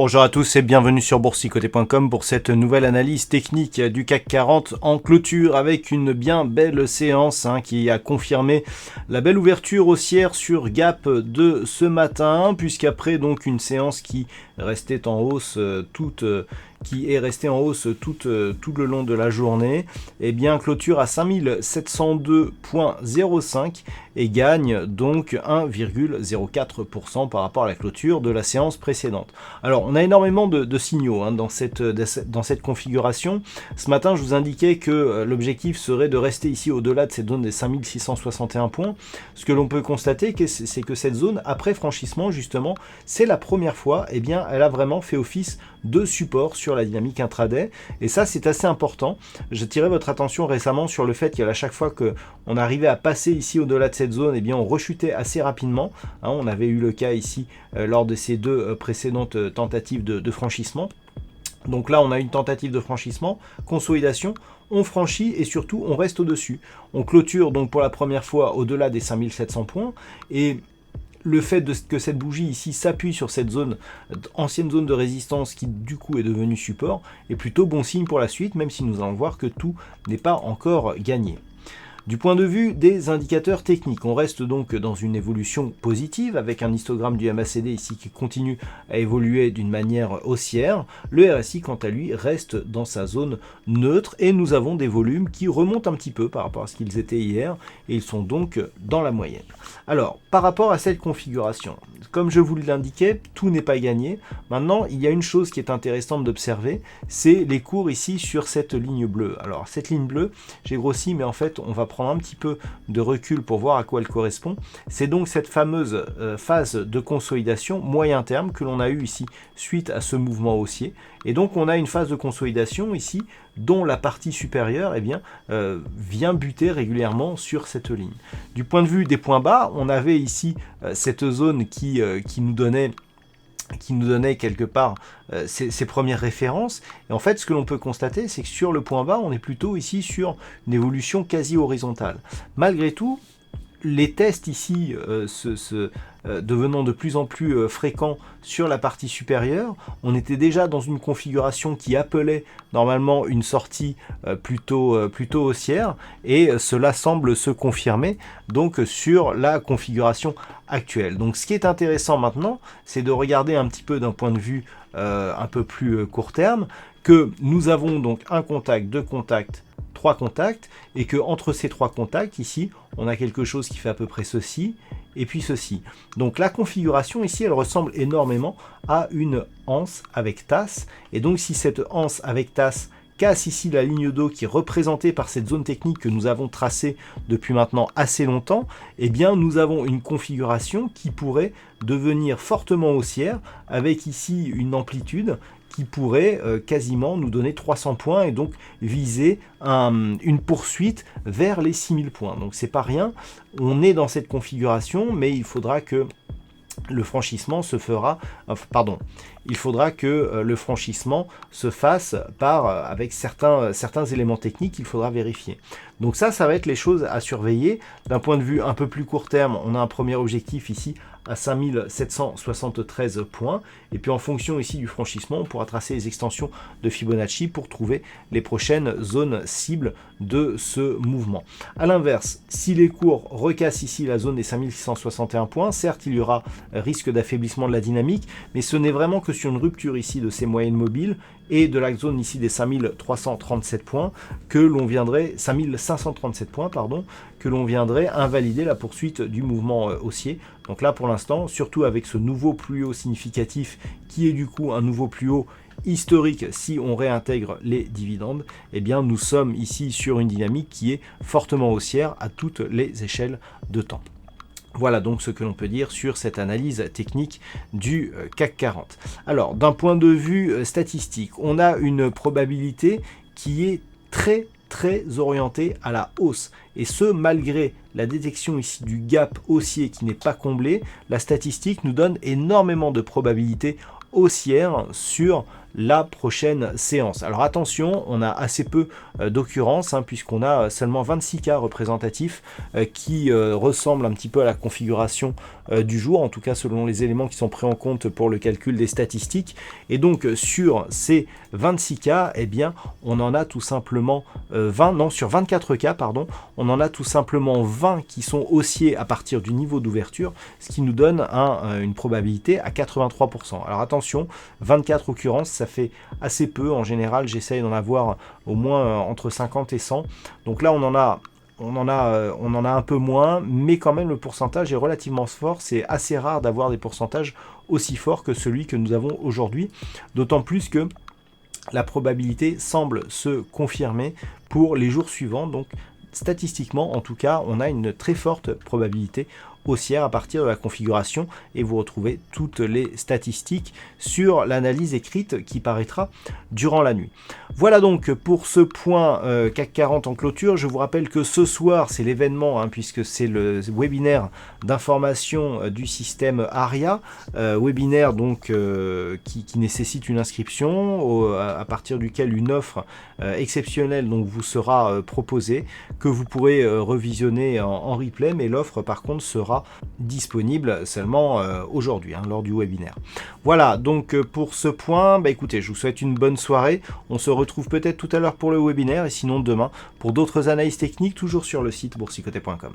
Bonjour à tous et bienvenue sur boursicoté.com pour cette nouvelle analyse technique du CAC 40 en clôture avec une bien belle séance qui a confirmé la belle ouverture haussière sur Gap de ce matin, puisqu'après donc une séance qui restait en hausse tout le long de la journée, et bien clôture à 5702,05 et gagne donc 1,04% par rapport à la clôture de la séance précédente. Alors on a énormément de signaux dans cette configuration. Ce matin je vous indiquais que l'objectif serait de rester ici au-delà de cette zone des 5661 points. Ce que l'on peut constater, c'est que cette zone, après franchissement justement, c'est la première fois, elle a vraiment fait office de support sur la dynamique intraday, et ça c'est assez important. J'attirais votre attention récemment sur le fait qu'à chaque fois qu'on arrivait à passer ici au-delà de cette zone, on rechutait assez rapidement. On avait eu le cas ici lors de ces deux précédentes tentatives de franchissement. Donc là on a une tentative de franchissement, consolidation, on franchit et surtout on reste au-dessus. On clôture donc pour la première fois au-delà des 5700 points, et le fait que cette bougie ici s'appuie sur cette zone, ancienne zone de résistance qui du coup est devenue support, est plutôt bon signe pour la suite, même si nous allons voir que tout n'est pas encore gagné. Du point de vue des indicateurs techniques, on reste donc dans une évolution positive avec un histogramme du MACD ici qui continue à évoluer d'une manière haussière. Le RSI quant à lui reste dans sa zone neutre et nous avons des volumes qui remontent un petit peu par rapport à ce qu'ils étaient hier et ils sont donc dans la moyenne. Alors par rapport à cette configuration, comme je vous l'indiquais, tout n'est pas gagné. Maintenant il y a une chose qui est intéressante d'observer, c'est les cours ici sur cette ligne bleue. Alors cette ligne bleue, j'ai grossi mais en fait on va prendre un petit peu de recul pour voir à quoi elle correspond. C'est donc cette fameuse phase de consolidation moyen terme que l'on a eu ici suite à ce mouvement haussier. Et donc on a une phase de consolidation ici dont la partie supérieure vient buter régulièrement sur cette ligne. Du point de vue des points bas, on avait ici cette zone qui nous donnait quelque part ces premières références, et en fait ce que l'on peut constater, c'est que sur le point bas on est plutôt ici sur une évolution quasi horizontale. Malgré tout, les tests ici devenant de plus en plus fréquents sur la partie supérieure, on était déjà dans une configuration qui appelait normalement une sortie plutôt haussière, et cela semble se confirmer donc sur la configuration actuelle. Donc ce qui est intéressant maintenant, c'est de regarder un petit peu d'un point de vue un peu plus court terme, que nous avons donc un contact, deux contacts, trois contacts, et que entre ces trois contacts ici on a quelque chose qui fait à peu près ceci et puis ceci. Donc la configuration ici elle ressemble énormément à une anse avec tasse, et donc si cette anse avec tasse casse ici la ligne d'eau qui est représentée par cette zone technique que nous avons tracée depuis maintenant assez longtemps, nous avons une configuration qui pourrait devenir fortement haussière avec ici une amplitude qui pourrait quasiment nous donner 300 points et donc viser une poursuite vers les 6000 points. Donc c'est pas rien, on est dans cette configuration, mais il faudra que le franchissement se fasse avec certains éléments techniques qu'il faudra vérifier. Donc ça va être les choses à surveiller. D'un point de vue un peu plus court terme, on a un premier objectif ici à 5773 points, et puis en fonction ici du franchissement, on pourra tracer les extensions de Fibonacci pour trouver les prochaines zones cibles de ce mouvement. A l'inverse, si les cours recassent ici la zone des 5661 points, certes il y aura risque d'affaiblissement de la dynamique, mais ce n'est vraiment que sur une rupture ici de ces moyennes mobiles et de la zone ici des 5337 points que l'on viendrait, 5537 points pardon, que l'on viendrait invalider la poursuite du mouvement haussier. Donc là pour l'instant, surtout avec ce nouveau plus haut significatif qui est du coup un nouveau plus haut historique si on réintègre les dividendes, nous sommes ici sur une dynamique qui est fortement haussière à toutes les échelles de temps. Voilà donc ce que l'on peut dire sur cette analyse technique du CAC 40. Alors d'un point de vue statistique, on a une probabilité qui est très orientée à la hausse, et ce malgré la détection ici du gap haussier qui n'est pas comblé. La statistique nous donne énormément de probabilités haussière sur la prochaine séance. Alors attention, on a assez peu d'occurrences, puisqu'on a seulement 26 cas représentatifs qui ressemblent un petit peu à la configuration du jour, en tout cas selon les éléments qui sont pris en compte pour le calcul des statistiques. Et donc sur ces 26 cas, eh bien, on en a tout simplement sur 24 cas, pardon, on en a tout simplement 20 qui sont haussiers à partir du niveau d'ouverture, ce qui nous donne une probabilité à 83%. Alors attention, 24 occurrences, ça fait assez peu. En général, j'essaye d'en avoir au moins entre 50 et 100. Donc là, on en a un peu moins, mais quand même le pourcentage est relativement fort. C'est assez rare d'avoir des pourcentages aussi forts que celui que nous avons aujourd'hui, d'autant plus que la probabilité semble se confirmer pour les jours suivants. Donc statistiquement, en tout cas, on a une très forte probabilité haussière à partir de la configuration, et vous retrouvez toutes les statistiques sur l'analyse écrite qui paraîtra durant la nuit. Voilà donc pour ce point CAC 40 en clôture. Je vous rappelle que ce soir c'est l'événement, puisque c'est le webinaire d'information du système ARIA, webinaire donc qui nécessite une inscription à partir duquel une offre exceptionnelle donc vous sera proposée, que vous pourrez revisionner en replay, mais l'offre par contre sera disponible seulement aujourd'hui, lors du webinaire. Voilà donc pour ce point, écoutez, je vous souhaite une bonne soirée. On se retrouve peut-être tout à l'heure pour le webinaire, et sinon demain pour d'autres analyses techniques, toujours sur le site boursicoté.com.